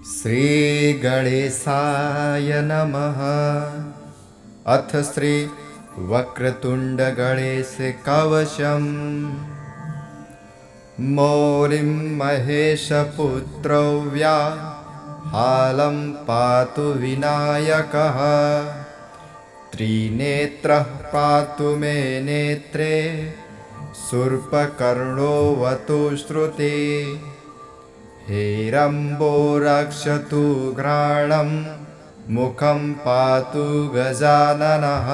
श्री गणेशाय नमः। अथ श्री वक्रतुंड गणेश कवचम्। मौलिं महेशपुत्रौ व्याहालं पातु विनायकः। त्रिनेत्रः पातु मे नेत्रे, शूर्पकर्णोऽवतु श्रुते। हेरम्बो रक्षतु घ्राणं, मुखं पातु गजाननः।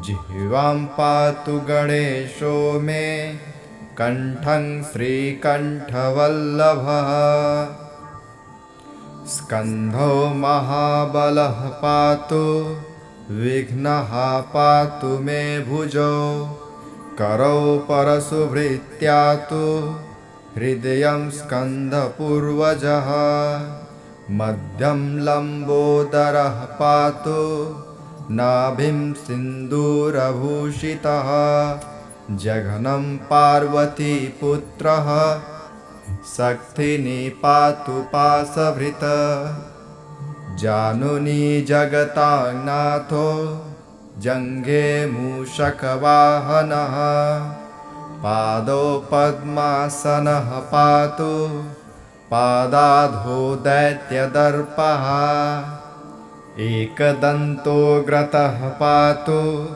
जिह्वां पातु गणेशो मे, कण्ठं श्रीकण्ठवल्लभः। स्कन्धो महाबलः पातु, विघ्नः पातु मे भुजौ। करौ परशुभृत्या तु, हृदयं स्कन्धपूर्वजः। मध्यं लम्बोदरः पातु, नाभिं सिन्दूरभूषितः। जघनं पार्वतीपुत्रः, शक्तिनी पातु पाशभृत्। जानुनी जगताङ्नाथो, जङ्घे मूषकवाहनः। पादौ पद्मासनः पातु, पादाधो दैत्यदर्पः। एकदन्तोऽग्रतः पातु,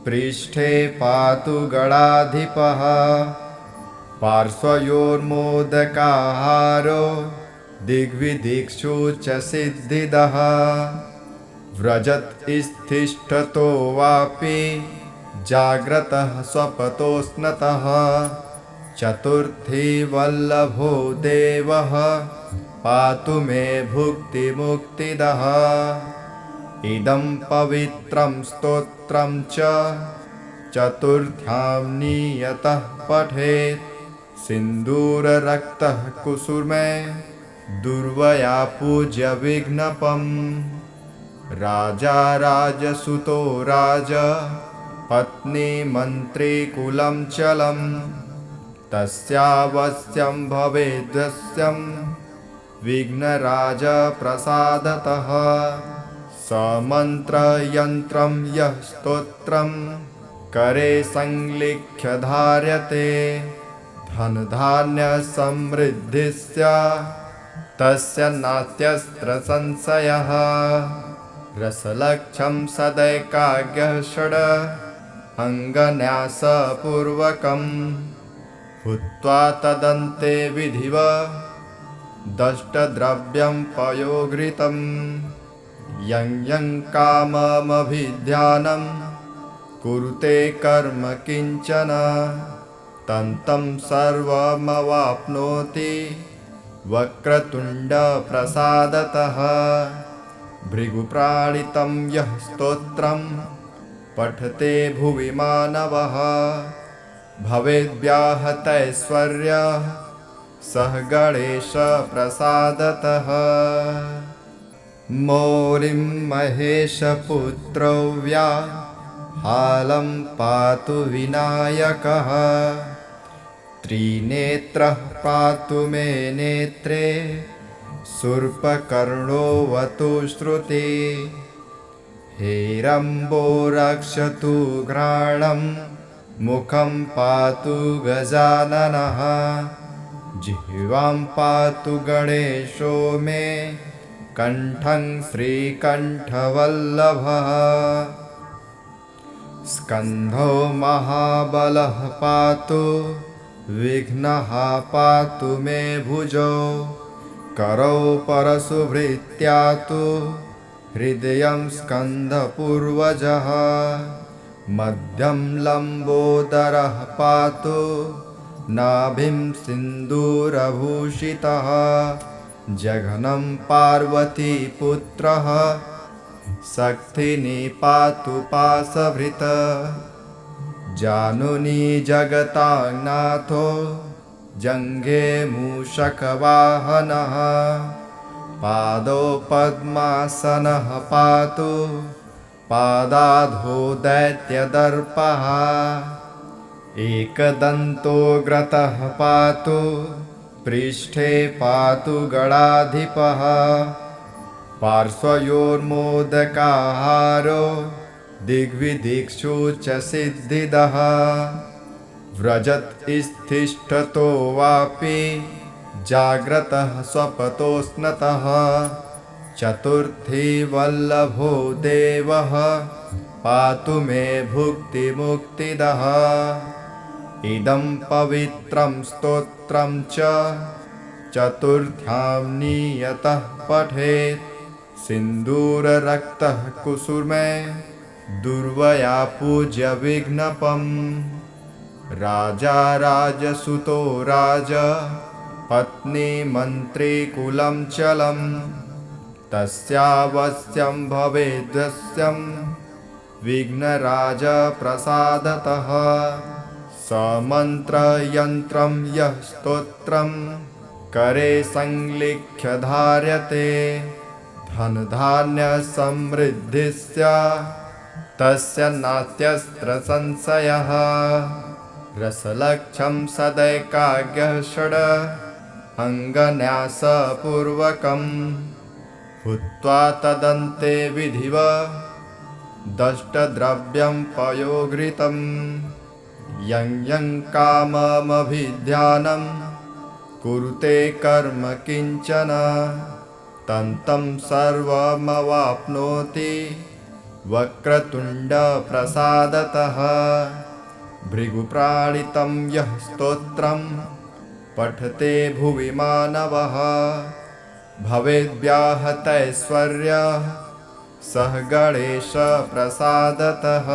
पृष्ठे पातु गणाधिपः। पार्श्वयोर्मोदकाहारो, दिग्विदिक्षु च सिद्धिदः। व्रजतिष्ठतो वापि, जाग्रतः स्वपतो स्नतः। चतुर्थी वल्लभो देवः, पातु मे भुक्तिमुक्तिदः। इदं पवित्रं स्तोत्रं च, चतुर्थ्यां नियतः पठेत्। सिन्दूररक्तः कुसुमे, दुर्वया पूज्य विघ्नपम्। राजा राजसुतो राजा, पत्नी मन्त्री कुलं चलं। तस्यावश्यं भवेद्वश्यं, विघ्नराजप्रसादतः। समन्त्रयन्त्रं यः स्तोत्रं, करे संलिख्य धार्यते। धनधान्यसमृद्धिश्च, तस्य नास्त्यस्त्र संशयः। रसलक्षं सदैकाग्यः षड्, अङ्गन्यासपूर्वकं। हुत्वा तदन्ते विधिवदष्टद्रव्यं पयोघृतं। यं यं काममभिध्यानं, कुरुते कर्म किञ्चन। तं तं सर्वमवाप्नोति, वक्रतुण्डप्रसादतः। भृगुप्राणितं यः स्तोत्रं, पठते भुवि मानवः। भवेद्व्याहतैश्वर्यः, सः गणेशप्रसादतः। मौलिं महेशपुत्रौ व्याहालं पातु विनायकः। त्रिनेत्रः पातु मे नेत्रे, शूर्पकर्णोऽवतु श्रुते। हेरम्बो रक्षतु घ्राणं, मुखं पातु गजाननः। जिह्वां पातु गणेशो मे, कण्ठं श्रीकण्ठवल्लभः। स्कन्धो महाबलः पातु, विघ्नः पातु मे भुजौ। करौ परशुभृत्या तु, हृदयं स्कन्धपूर्वजः। मध्यं लम्बोदरः पातु, नाभिं सिन्दूरभूषितः। जघनं पार्वतीपुत्रः, शक्तिनी पातु पाशभृत्। जानुनी जगताङ्नाथो, जङ्घे मूषकवाहनः। पादौ पद्मासनः पातु, पादाधो दैत्यदर्पः। एकदन्तोऽग्रतः पातु, पृष्ठे पातु गणाधिपः पार्श्वयोर्मोदकाहारो दिग्विदिक्षु च सिद्धिदः व्रजत् स्थिष्ठतो वापि जाग्रतः स्वपतोऽस्नतः चतुर्थी वल्लभो देवः पातु मे भुक्तिमुक्तिदः इदं पवित्रं स्तोत्रं च चतुर्थ्यां नियतः पठेत् सिन्दूररक्तः कुसुमे दुर्वया पूज्य विघ्नपम् राजा राजसुतो राज पत्नी मन्त्री कुलं चलं तस्यावश्यं भवेद्वश्यं विघ्नराज प्रसादतः समन्त्रयन्त्रं यः स्तोत्रं करे संलिख्य धार्यते धनधान्यसमृद्धिस्य तस्य नास्त्यस्त्र संशयः रसलक्षं सदैकाग्यः षड् अङ्गन्यासपूर्वकं हुत्वा तदन्ते विधिव दष्टद्रव्यं पयोघृतं यं यं काममभिध्यानं कुरुते कर्म किञ्चन तं तं सर्वमवाप्नोति वक्रतुण्डप्रसादतः भृगुप्राणितं यः स्तोत्रं पठते भुवि मानवः भवेद्व्याहतैश्वर्यः सः गणेशप्रसादतः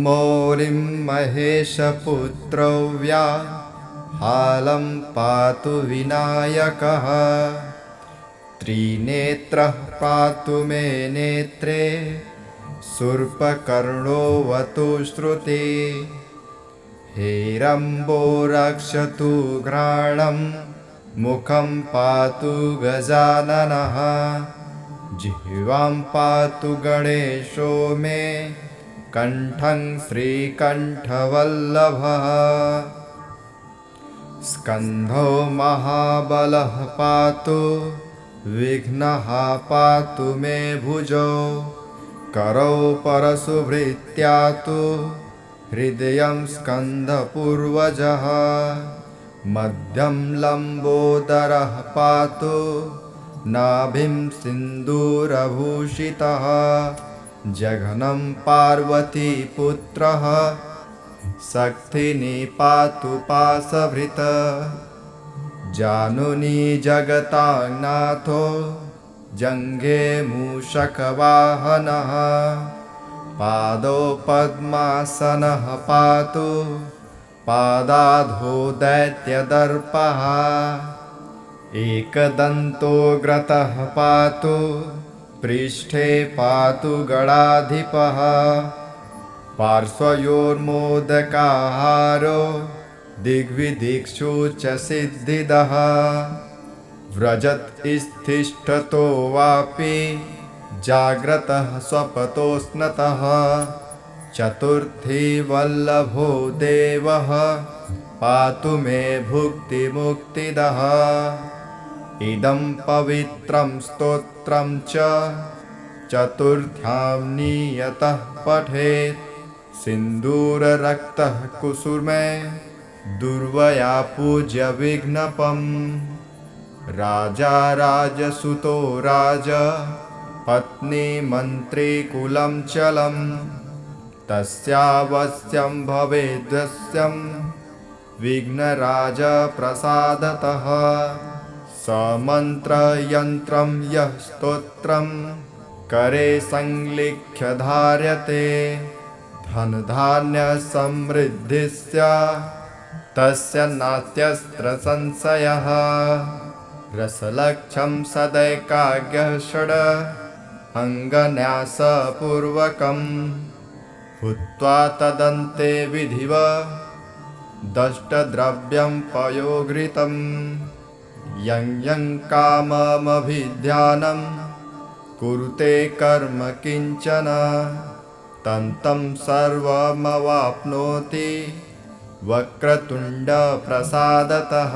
मौलिं महेशपुत्रौ व्याहालं पातु विनायकः त्रिनेत्रः पातु मे नेत्रे शूर्पकर्णोऽवतु श्रुते हेरम्बो रक्षतु घ्राणं मुखं पातु गजाननः जिह्वां पातु गणेशो मे कण्ठं श्रीकण्ठवल्लभः स्कन्धो महाबलः पातु विघ्नः पातु मे भुजौ करौ परशुभृत्या तु हृदयं स्कन्धपूर्वजः मध्यं लम्बोदरः पातु नाभिं सिन्दूरभूषितः जघनं पार्वतीपुत्रः शक्तिनी पातु पाशभृत् जानुनी जगतानाथो जङ्घे मूषकवाहनः पादौ पद्मासनः पातु पादाधो दैत्यदर्पः एकदन्तोऽग्रतः पातु पृष्ठे पातु गणाधिपः पार्श्वयोर्मोदकाहारो दिग्विदिक्षु च सिद्धिदः व्रजत् स्थिष्ठतो वापि जाग्रतः स्वपतोऽस्नतः चतुर्थी वल्लभो देवः पातु मे भुक्तिमुक्तिदः इदं पवित्रं स्तोत्रं च चतुर्थ्यां नियतः पठेत् सिन्दूररक्तः कुसुमे दुर्वया पूज्य विघ्नपम् राजा राजसुतो राज पत्नी मन्त्री कुलं चलं तस्यावश्यं भवेद्वश्यं विघ्नराज प्रसादतः समन्त्रयन्त्रं यः स्तोत्रं करे संलिख्य धार्यते धनधान्यसमृद्धिस्य तस्य नास्त्यस्त्र संशयः रसलक्षं सदैकाग्यः षड् अङ्गन्यासपूर्वकं हुत्वा तदन्ते विधिव दष्टद्रव्यं पयोघृतं यं यं काममभिध्यानं कुरुते कर्म किञ्चन तं तं सर्वमवाप्नोति वक्रतुण्डप्रसादतः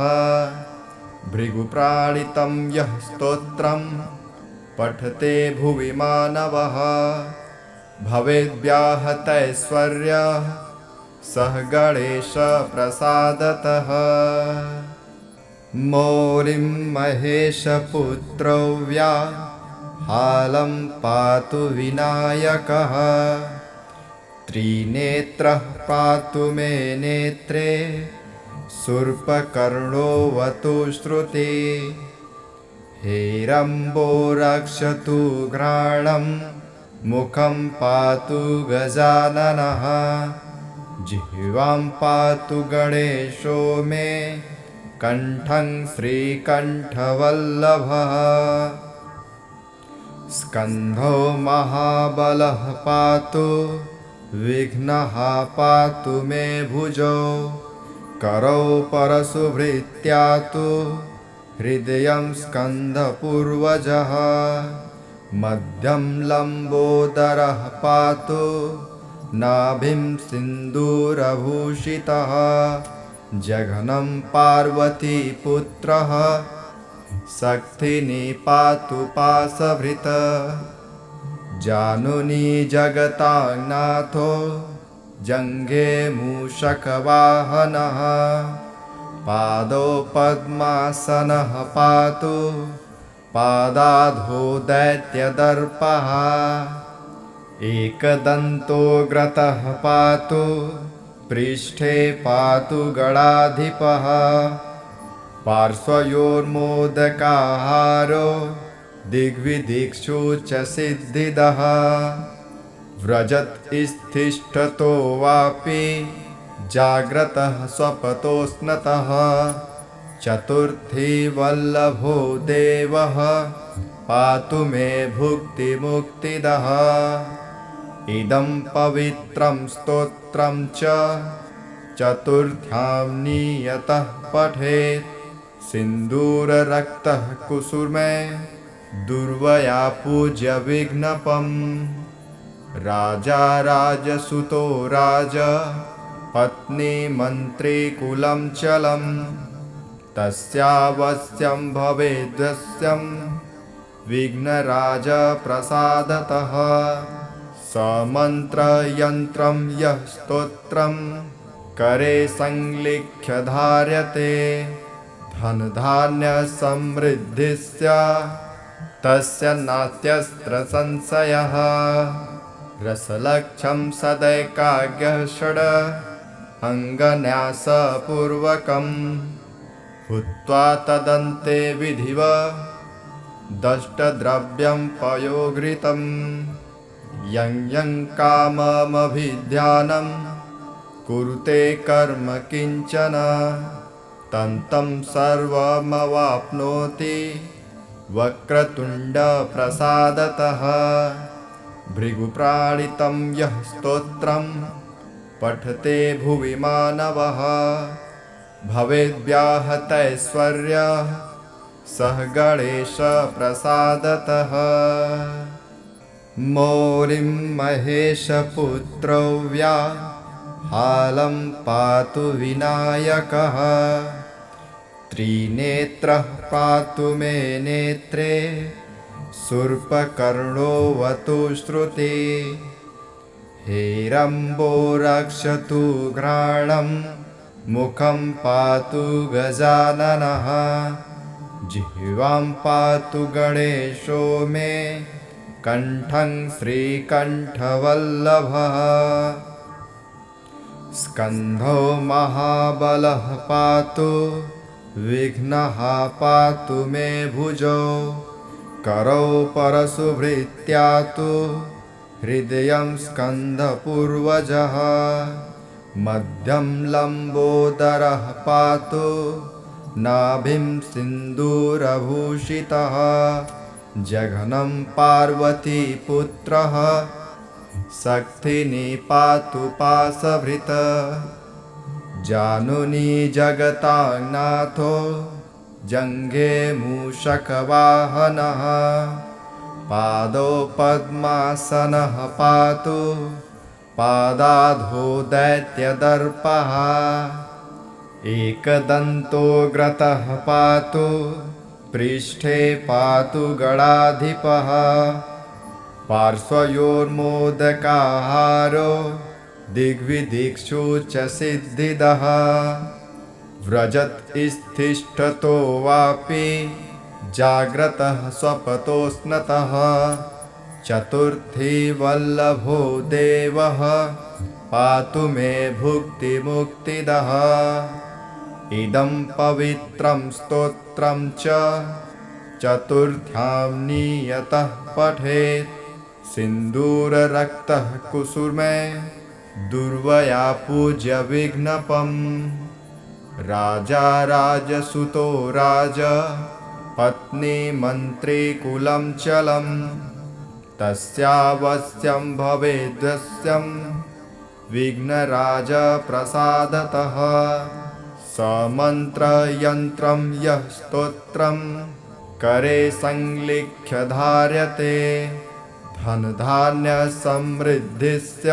भृगुप्राणितं यः स्तोत्रं पठते भुवि मानवः भवेद्व्याहतैश्वर्यः सः गणेशप्रसादतः मौलिं महेशपुत्रौ व्याहालं पातु विनायकः त्रिनेत्रः पातु मे नेत्रे शूर्पकर्णोऽवतु श्रुते हेरम्बो रक्षतु घ्राणं मुखं पातु गजाननः जिह्वां पातु गणेशो मे कण्ठं श्रीकण्ठवल्लभः स्कन्धो महाबलः पातु विघ्नः पातु मे भुजौ करौ परशुभृत्या तु हृदयं स्कन्धपूर्वजः मध्यं लम्बोदरः पातु नाभिं सिन्दूरभूषितः जघनं पार्वतीपुत्रः शक्तिनी पातु पाशभृत् जानुनी जगतानाथो जङ्घे मूषकवाहनः पादौ पद्मासनः पातु पादाधो दैत्यदर्पः एकदन्तोऽग्रतः पातु पृष्ठे पातु गणाधिपः पार्श्वयोर्मोदकाहारो दिग्विदिक्षु च सिद्धिदः व्रजत् स्थिष्ठतो वापि जाग्रतः स्वपतोऽस्नतः चतुर्थी वल्लभो देवः पातु मे भुक्तिमुक्तिदः इदं पवित्रं स्तोत्रं च चतुर्थ्यां नियतः पठेत् सिन्दूररक्तः कुसुमे दुर्वया पूज्य विघ्नपम् राजा राजसुतो राज पत्नी मन्त्री कुलं चलं तस्यावश्यं भवेद्वश्यं विघ्नराजप्रसादतः समन्त्रयन्त्रं यः स्तोत्रं करे संलिख्य धार्यते धनधान्यसमृद्धिस्य तस्य नास्त्यस्त्र संशयः रसलक्षं सदैकाग्यः षड् अङ्गन्यासपूर्वकं हुत्वा तदन्ते विधिवत् दष्टद्रव्यं पयोघृतं यं यं काममभिध्यानं कुरुते कर्म किञ्चन तं तं सर्वमवाप्नोति वक्रतुण्डप्रसादतः भृगुप्राणितं यः स्तोत्रं पठते भुवि मानवः भवेद्व्याहतैश्वर्यः सः गणेशप्रसादतः मौलिं महेशपुत्रौ व्याहालं पातु विनायकः त्रिनेत्रः पातु मे नेत्रे शूर्पकर्णोऽवतु श्रुते हेरम्बो रक्षतु घ्राणं मुखं पातु गजाननः जिह्वां पातु गणेशो मे कण्ठं श्रीकण्ठवल्लभः स्कन्धो महाबलः पातु विघ्नः पातु मे भुजौ करौ परशुभृत्या तु हृदयं स्कन्धपूर्वजः मध्यं लम्बोदरः पातु नाभिं सिन्दूरभूषितः जघनं पार्वतीपुत्रः शक्तिनी पातु पाशभृत् जानुनी जगतानाथो जङ्घे मूषकवाहनः पादौ पद्मासनः पातु पादाधो दैत्यदर्पः एकदन्तोऽग्रतः पातु पृष्ठे पातु गणाधिपः पार्श्वयोर्मोदकाहारो दिग्विदिक्षु च सिद्धिदः व्रजत् स्थिष्ठतो वापि जाग्रतः स्वपतोऽस्नतः चतुर्थी वल्लभो देवः पातु मे भुक्तिमुक्तिदः इदं पवित्रं स्तोत्रं च चतुर्थ्यां नियतः पठेत् सिन्दूररक्तः कुसुमे दुर्वया पूज्य विघ्नपम् राजा राजसुतो राज पत्नी मन्त्री कुलं चलम् तस्यावश्यं भवेद्वश्यं विघ्नराज प्रसादतः समन्त्रयन्त्रं यः स्तोत्रं करे संलिख्य धार्यते धनधान्यसमृद्धिस्य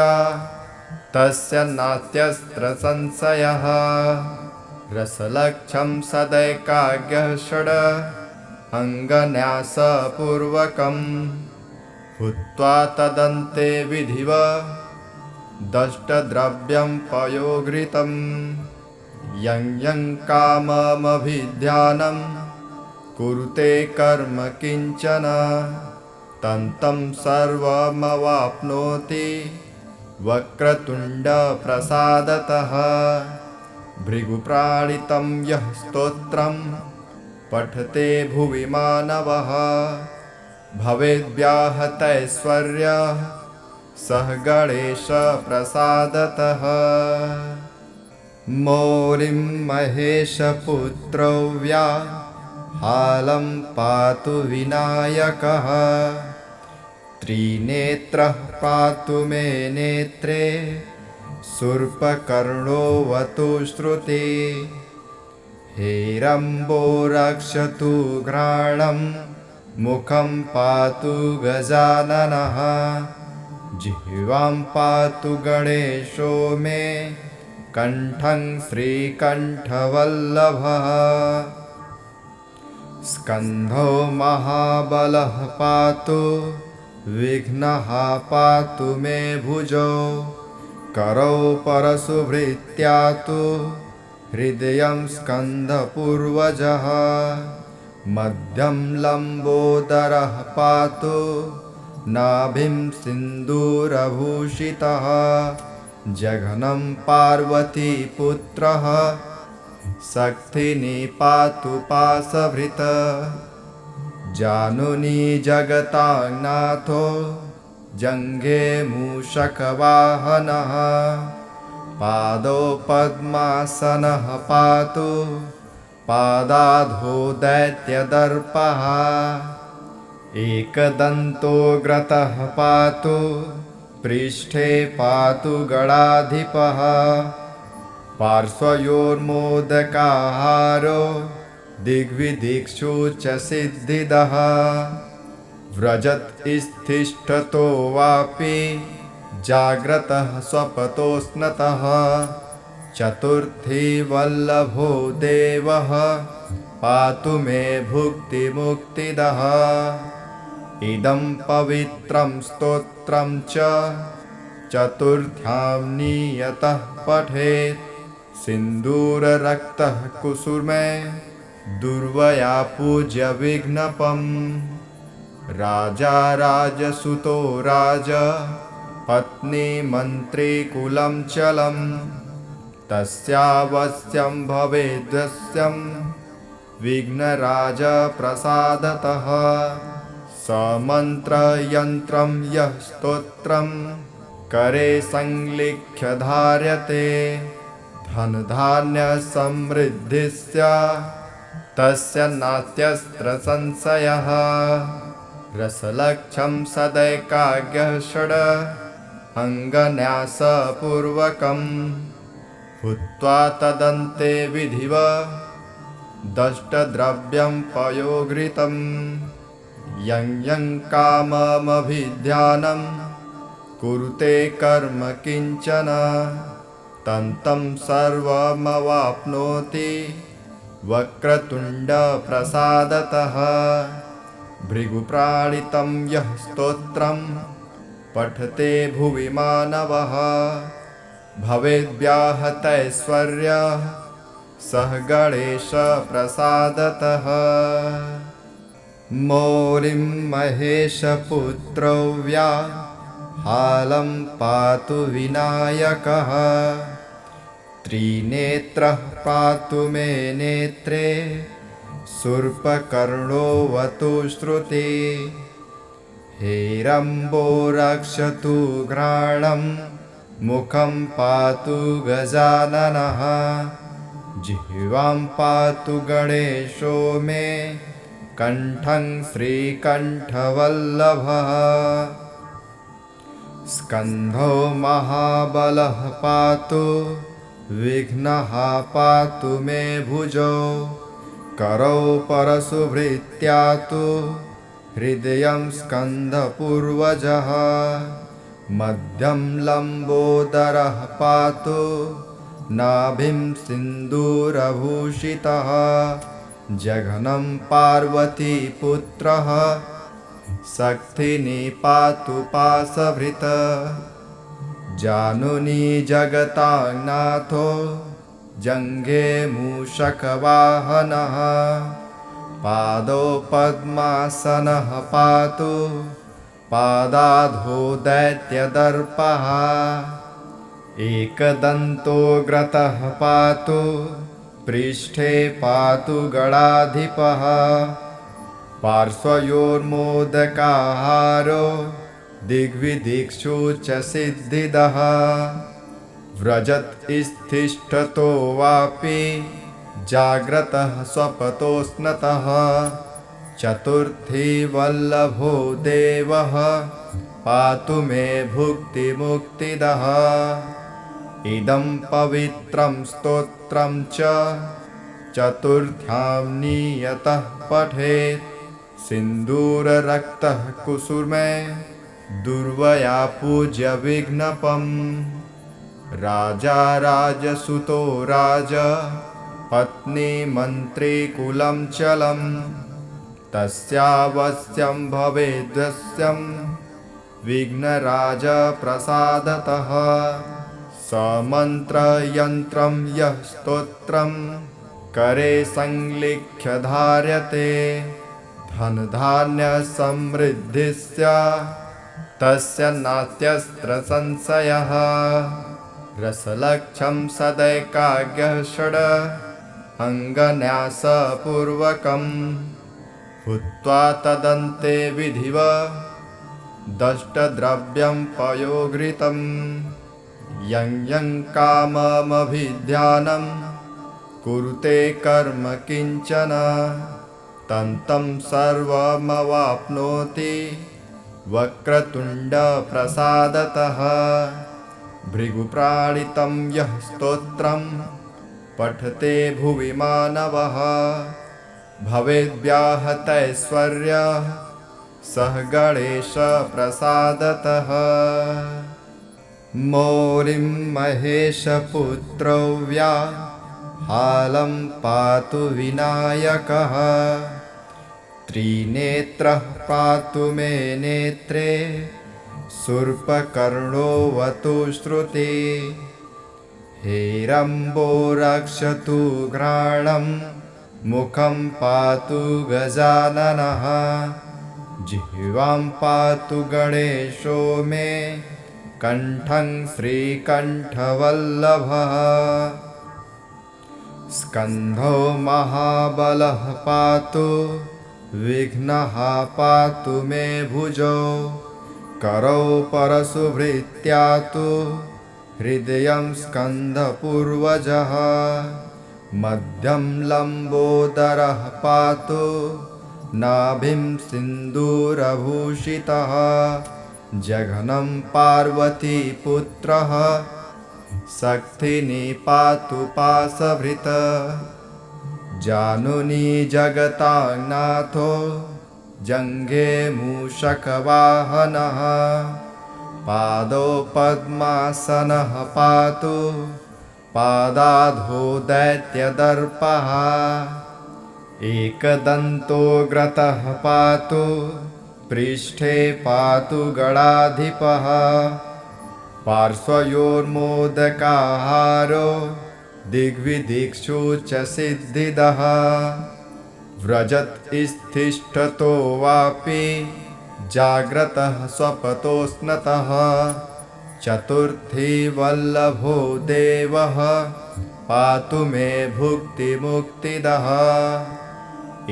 तस्य नास्त्यस्त्र संशयः रसलक्षं सदैकाग्यः षड् अङ्गन्यासपूर्वकं भूत्वा तदन्ते विधिव दष्टद्रव्यं पयोघृतं यं यं काममभिध्यानं कुरुते कर्म किञ्चन तं सर्वमवाप्नोति वक्रतुण्डप्रसादतः भृगुप्राणितं यः स्तोत्रं पठते भुवि मानवः भवेद्व्याहतैश्वर्यः सः गणेशप्रसादतः मौलिं महेशपुत्रौ व्याहालं पातु विनायकः त्रिनेत्रः पातु मे नेत्रे शूर्पकर्णोऽवतु श्रुते हेरम्बो रक्षतु घ्राणं मुखं पातु गजाननः जिह्वां पातु गणेशो मे कण्ठं श्रीकण्ठवल्लभः स्कन्धो महाबलः पातु विघ्नः पातु मे भुजौ करौ परशुभृत्यातु हृदयं स्कन्धपूर्वजः मध्यं लम्बोदरः पातु नाभिं सिन्दूरभूषितः जघनं पार्वतीपुत्रः शक्तिनी पातु पाशभृत् जानुनी जगतानाथो जङ्घे मूषकवाहनः पादौ पद्मासनः पातु पादाधो दैत्यदर्पः एकदन्तोऽग्रतः पातु पृष्ठे पातु गणाधिपः पार्श्वयोर्मोदकाहारो दिग्विदिक्षु च सिद्धिदः व्रजत् स्थिष्ठतो वापि जाग्रतः स्वपतोऽस्नतः चतुर्थी वल्लभो देवः पातु मे भुक्तिमुक्तिदः इदं पवित्रं स्तोत्रं च चतुर्थ्यां नियतः पठेत् सिन्दूररक्तः कुसुमे दुर्वया पूज्य विघ्नपम् राजा राजसुतो राज पत्नी मन्त्री कुलं चलम् तस्यावश्यं भवेद्वश्यं विघ्नराज प्रसादतः समन्त्रयन्त्रं यः स्तोत्रं करे संलिख्य धार्यते धनधान्यसमृद्धिस्य तस्य नास्त्यस्त्र संशयः रसलक्षं सदैकाग्यः षड् अङ्गन्यासपूर्वकं भूत्वा तदन्ते विधिव दष्टद्रव्यं पयोघृतं यं यं काममभिध्यानं कुरुते कर्म किंचन तन्तं सर्वमवाप्नोति वक्रतुंड प्रसादतः। भृगुप्राणितं यः स्तोत्रं पठते भुवि मानवः भवेद्व्याहतैश्वर्यः सह गणेश प्रसादतः। मौलिं महेशपुत्रौ व्याहालं पातु विनायकः त्रिनेत्रः पातु मे नेत्रे शूर्पकर्णोऽवतु श्रुते हेरम्बो रक्षतु घ्राणं मुखं पातु गजाननः जिह्वां पातु गणेशो मे कण्ठं श्रीकण्ठवल्लभः स्कन्धो महाबलः पातु विघ्नः पातु मे भुजौ करौ परशुभृत्यातु हृदयं स्कन्धपूर्वजः मध्यं लम्बोदरः पातु नाभिं सिन्दूरभूषितः जघनं पार्वतीपुत्रः शक्तिनी पातु पाशभृत् जानुनी जगतानाथो जङ्घे मूषकवाहनः पादौ पद्मासनः पातु पादाधो दैत्यदर्पः एकदन्तोऽग्रतः पातु पृष्ठे पातु गणाधिपः पार्श्वयोर्मोदकाहारो दिग्विदिक्षु च सिद्धिदः व्रजत् स्थिष्ठतो वापि जाग्रतः स्वपतोऽस्नतः चतुर्थी वल्लभो देवः पातु मे भुक्तिमुक्तिदः इदं पवित्रं स्तोत्रं च चतुर्थ्यां नियतः पठेत् सिन्दूररक्तः कुसुमे दुर्वया पूज्य विघ्नपम् राजा राजसुतो राज पत्नी मन्त्री कुलं चलं तस्यावश्यं भवेद्वश्यं विघ्नराज प्रसादतः समन्त्रयन्त्रं यः स्तोत्रं करे संलिख्य धार्यते धनधान्यसमृद्धिस्य तस्य नास्त्यस्त्र संशयः रसलक्षं सदैकाग्यः षड् अङ्गन्यासपूर्वकं हुत्वा तदन्ते विधिवत् दष्टद्रव्यं पयोघृतं यं यं काममभिध्यानं कुरुते कर्म किंचन तन्तं सर्वमवाप्नोति वक्रतुंड प्रसादतः भृगुप्राणितं यः स्तोत्रं पठते भुवि मानवः भवेद्व्याहतैश्वर्यः सह गणेश प्रसादतः। मौलिं महेशपुत्रौ व्याहालं पातु विनायकः त्रिनेत्रः पातु मे नेत्रे शूर्पकर्णोऽवतु श्रुते हेरम्बो रक्षतु घ्राणं मुखं पातु गजाननः जिह्वां पातु गणेशो मे कण्ठं श्रीकण्ठवल्लभः स्कन्धो महाबलः पातु विघ्नः पातु मे भुजौ करौ परशुभृत्यातु हृदयं स्कन्धपूर्वजः मध्यं लम्बोदरः पातु नाभिं सिन्दूरभूषितः जघनं पार्वतीपुत्रः शक्तिनी पातु पाशभृत् जानुनी जगतानाथो जङ्घे मूषकवाहनः पादौ पद्मासनः पातु पादाधो दैत्यदर्पः एकदन्तोऽग्रतः पातु पृष्ठे पातु गणाधिपः पार्श्वयोर्मोदकाहारो दिग्विदिक्षु च सिद्धिदः व्रजत् स्थिष्ठतो वापि जाग्रतः स्वपतोऽस्नतः चतुर्थी वल्लभो देवः पातु मे भुक्तिमुक्तिदः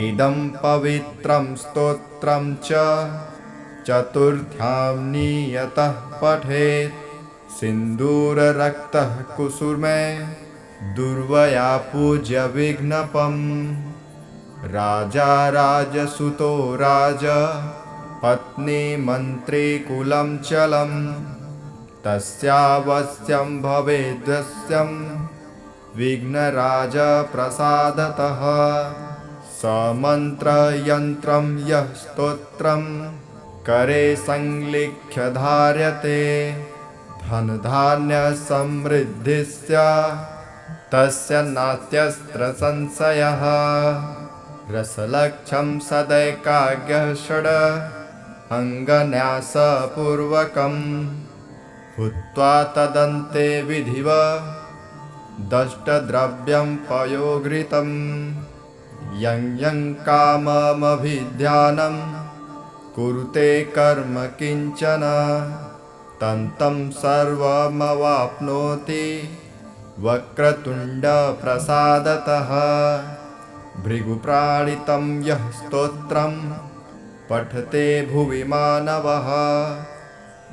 इदं पवित्रं स्तोत्रं च चतुर्थ्यां नियतः पठेत् सिन्दूररक्तः कुसुमे दुर्वया पूज्य विघ्नपम् राजा राजसुतो राज पत्नी मन्त्री कुलं चलं तस्यावश्यं भवेद्वश्यं विघ्नराज प्रसादतः समन्त्रयन्त्रं यः स्तोत्रं करे संलिख्य धार्यते धनधान्यसमृद्धिस्य तस्य नास्त्यस्त्र संशयः रसलक्षं सदैकाग्यः षड् अङ्गन्यासपूर्वकं भूत्वा तदन्ते विधिव दष्टद्रव्यं पयोघृतं यं यं काममभिध्यानं कुरुते कर्म किञ्चन तं सर्वमवाप्नोति वक्रतुण्डप्रसादतः भृगुप्राणितं यः स्तोत्रं पठते भुवि मानवः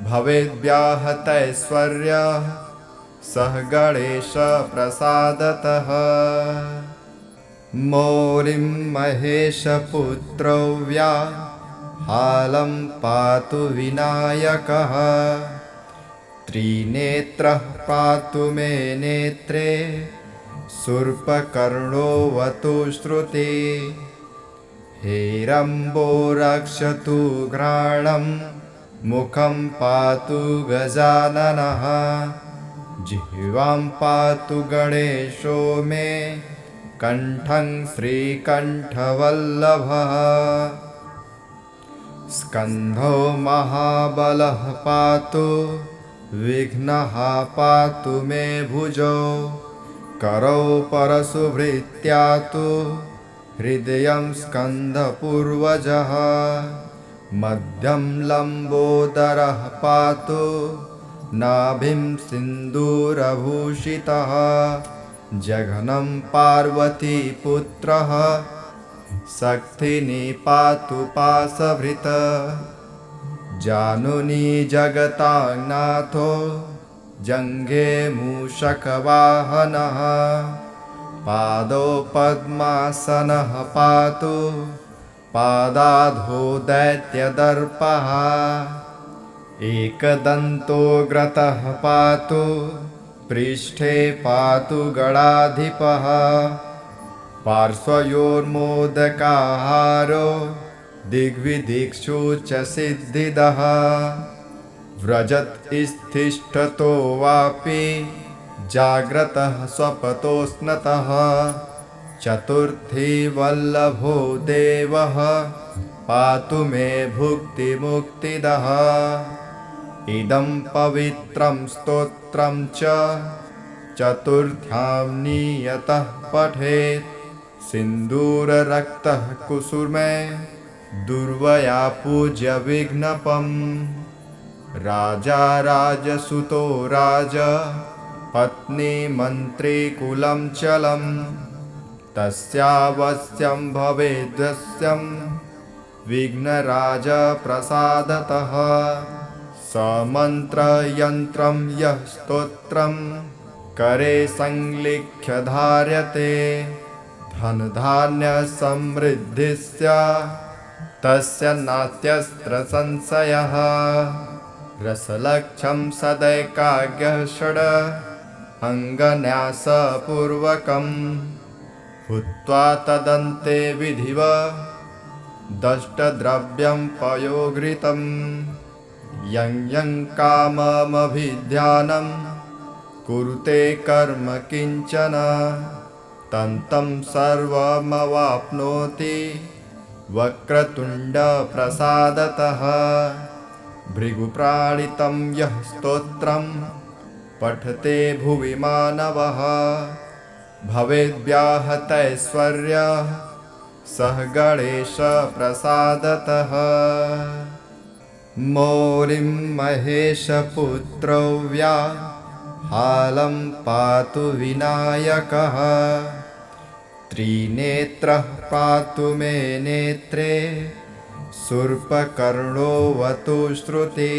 भवेद्व्याहतैश्वर्यः सः गणेशप्रसादतः मौलिं महेशपुत्रौ व्याहालं पातु विनायकः त्रिनेत्रः पातु मे नेत्रे शूर्पकर्णोऽवतु श्रुते हेरम्बो रक्षतु घ्राणं मुखं पातु गजाननः जिह्वां पातु गणेशो मे कण्ठं श्रीकण्ठवल्लभः स्कन्धो महाबलः पातु विघ्नः पातु मे भुजौ करौ परशुभृत्यातु हृदयं स्कन्धपूर्वजः मध्यं लम्बोदरः पातु नाभिं सिन्दूरभूषितः जघनं पार्वतीपुत्रः शक्तिनी पातु पाशभृत् जानुनी जगतानाथो जङ्घे मूषकवाहनः पादौ पद्मासनः पातु पादाधो दैत्यदर्पः एकदन्तोऽग्रतः पातु पृष्ठे पातु गणाधिपः पार्श्वयोर्मोदकाहारो दिग्विदिक्षु च सिद्धिदः व्रजत् स्थिष्ठतो वापि जाग्रतः स्वपतोऽस्नतः चतुर्थी वल्लभो देवः पातु मे भुक्तिमुक्तिदः इदं पवित्रं स्तोत्रं च चतुर्थ्यां नियतः पठेत् सिन्दूररक्तः कुसुमे दुर्वया पूज्य विघ्नपम् राजा राजसुतो राज पत्नी मन्त्री कुलं चलं तस्यावश्यं भवेद्वश्यं विघ्नराज प्रसादतः समन्त्रयन्त्रं यः स्तोत्रं करे संलिख्य धार्यते धनधान्यसमृद्धिस्य तस्य नास्त्यस्त्र संशयः रसलक्षं सदैकाग्यः षड् अङ्गन्यासपूर्वकं भूत्वा तदन्ते विधिव दष्टद्रव्यं पयोघृतं यं यं काममभिध्यानं कुरुते कर्म किंचन तं तं सर्वमवाप्नोति वक्रतुण्डप्रसादतः। भृगुप्राणितं यः स्तोत्रं पठते भुवि मानवः भवेद्व्याहतैश्वर्यः सः गणेशप्रसादतः। मौलिं महेशपुत्रौ व्याहालं पातु विनायकः त्रिनेत्रः पातु मे नेत्रे शूर्पकर्णोऽवतु श्रुते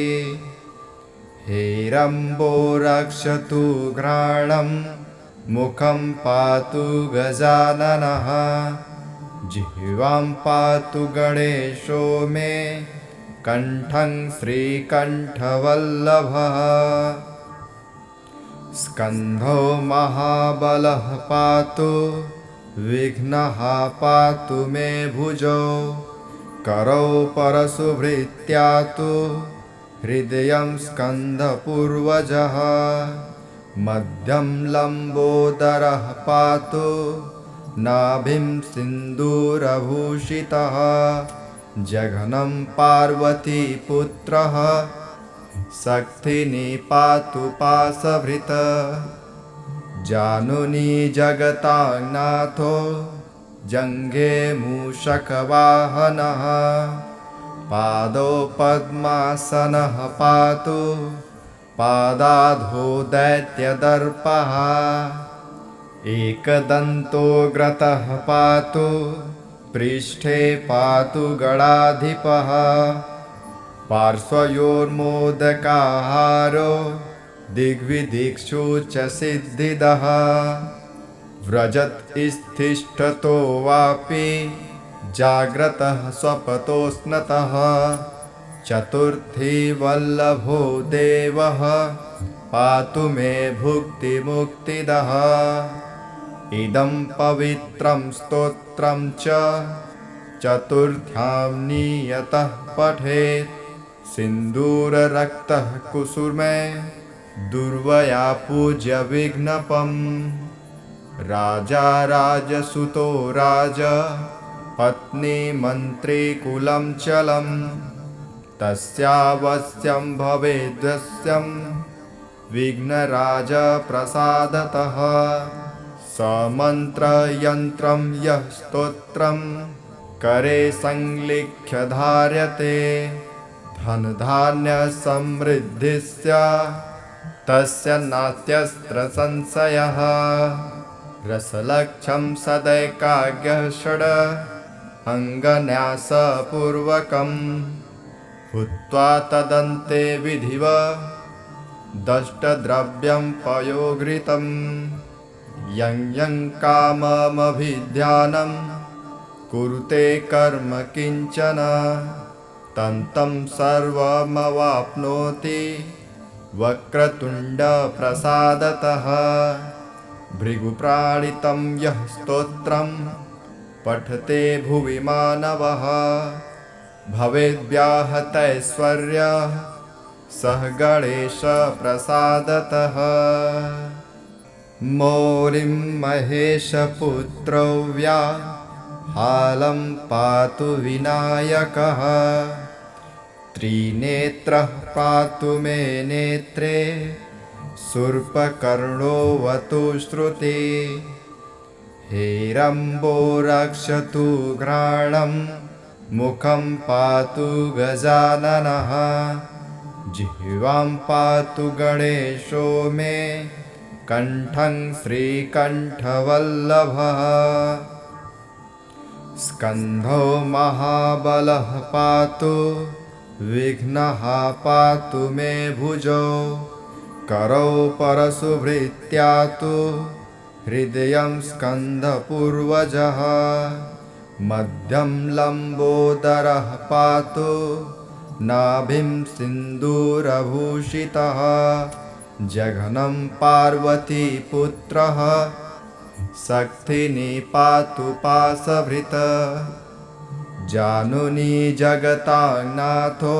हेरम्बो रक्षतु घ्राणं मुखं पातु गजाननः जिह्वां पातु गणेशो मे कण्ठं श्रीकण्ठवल्लभः स्कन्धो महाबलः पातु विघ्नः पातु मे भुजौ करौ परशुभृत्यातु हृदयं स्कन्धपूर्वजः मध्यं लम्बोदरः पातु नाभिं सिन्दूरभूषितः जघनं पार्वतीपुत्रः शक्तिनी पातु पाशभृत् जानुनी जगतानाथो जङ्घे मूषकवाहनः पादौ पद्मासनः पातु पादाधो दैत्यदर्पः एकदन्तोऽग्रतः पातु पृष्ठे पातु गणाधिपः पार्श्वयोर्मोदकाहारो दिग्विदिक्षु च सिद्धिदः व्रजत् स्थिष्ठतो वापि जाग्रतः स्वपतोऽस्नतः चतुर्थी वल्लभो देवः पातु मे भुक्तिमुक्तिदः इदं पवित्रं स्तोत्रं च चतुर्थ्यां नियतः पठेत् सिन्दूररक्तः कुसुमे दुर्वया पूज्य विघ्नपम् राजा राजसुतो राज पत्नी मन्त्री कुलं चलं तस्यावश्यं भवेद्वश्यं विघ्नराज प्रसादतः समन्त्रयन्त्रं यः स्तोत्रं करे संलिख्य धार्यते धनधान्यसमृद्धिस्य तस्य नास्त्यस्त्र संशयः रसलक्षं सदैकाग्यः षड् अङ्गन्यासपूर्वकं हुत्वा तदन्ते विधिवत् दष्टद्रव्यं पयोघृतं यं यं काममभिध्यानं कुरुते कर्म किंचन तं तं सर्वमवाप्नोति वक्रतुण्डप्रसादतः भृगुप्राणितं यः स्तोत्रं पठते भुवि मानवः भवेद्व्याहतैश्वर्यः सः गणेशप्रसादतः। मौलिं महेशपुत्रौ व्याहालं पातु विनायकः त्रिनेत्रः पातु मे नेत्रे शूर्पकर्णोऽवतु श्रुते हेरम्बो रक्षतु घ्राणं मुखं पातु गजाननः जिह्वां पातु गणेशो मे कण्ठं श्रीकण्ठवल्लभः स्कन्धो महाबलः पातु विघ्नः पातु मे भुजौ करौ परशुभृत्यातु हृदयं स्कन्धपूर्वजः मध्यं लम्बोदरः पातु नाभिं सिन्दूरभूषितः जघनं पार्वतीपुत्रः शक्तिनी पातु पाशभृत् जानुनी जगतानाथो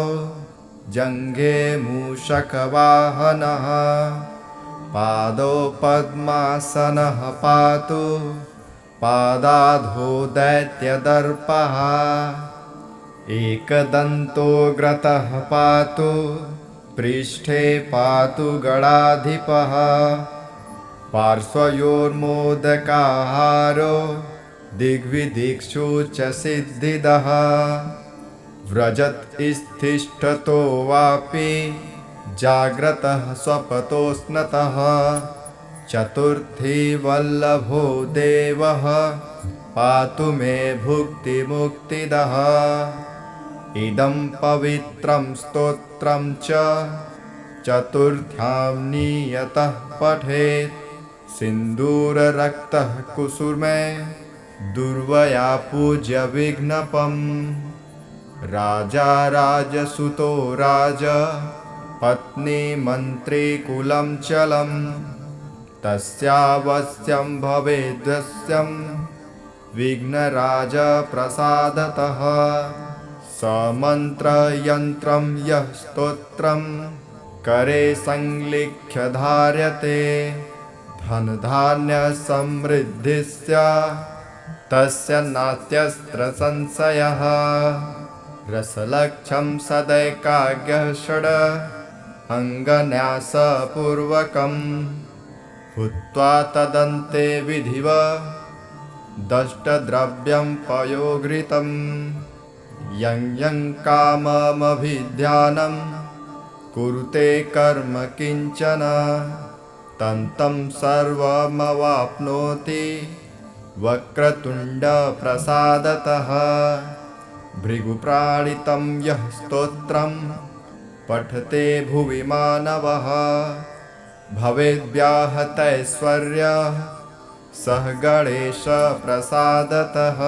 जङ्घे मूषकवाहनः पादौ पद्मासनः पातु पादाधो दैत्यदर्पः एकदन्तोऽग्रतः पातु पृष्ठे पातु गणाधिपः पार्श्वयोर्मोदकाहारो दिग्विदिक्षु च सिद्धिदः व्रजत् स्थिष्ठतो वापि जाग्रतः स्वपतोऽस्नतः चतुर्थी वल्लभो देवः पातु मे भुक्तिमुक्तिदः इदं पवित्रं स्तोत्रं च चतुर्थ्यां नियतः पठेत् सिन्दूररक्तः कुसुमे दुर्वया पूज्य विघ्नपम् राजा राजसुतो राज पत्नी मन्त्री कुलं चलं तस्यावश्यं भवेद्वश्यं विघ्नराजप्रसादतः समन्त्रयन्त्रं यः स्तोत्रं करे संलिख्य धार्यते धनधान्यसमृद्धिस्य तस्य नास्त्यस्त्र संशयः रसलक्षं सदैकाग्यः षड् अङ्गन्यासपूर्वकं भूत्वा तदन्ते विधिव दष्टद्रव्यं पयोघृतं यं यं काममभिध्यानं कुरुते कर्म किञ्चन तं सर्वमवाप्नोति वक्रतुण्डप्रसादतः भृगुप्राणितं यः स्तोत्रं पठते भुवि मानवः भवेद्व्याहतैश्वर्यः सः गणेशप्रसादतः।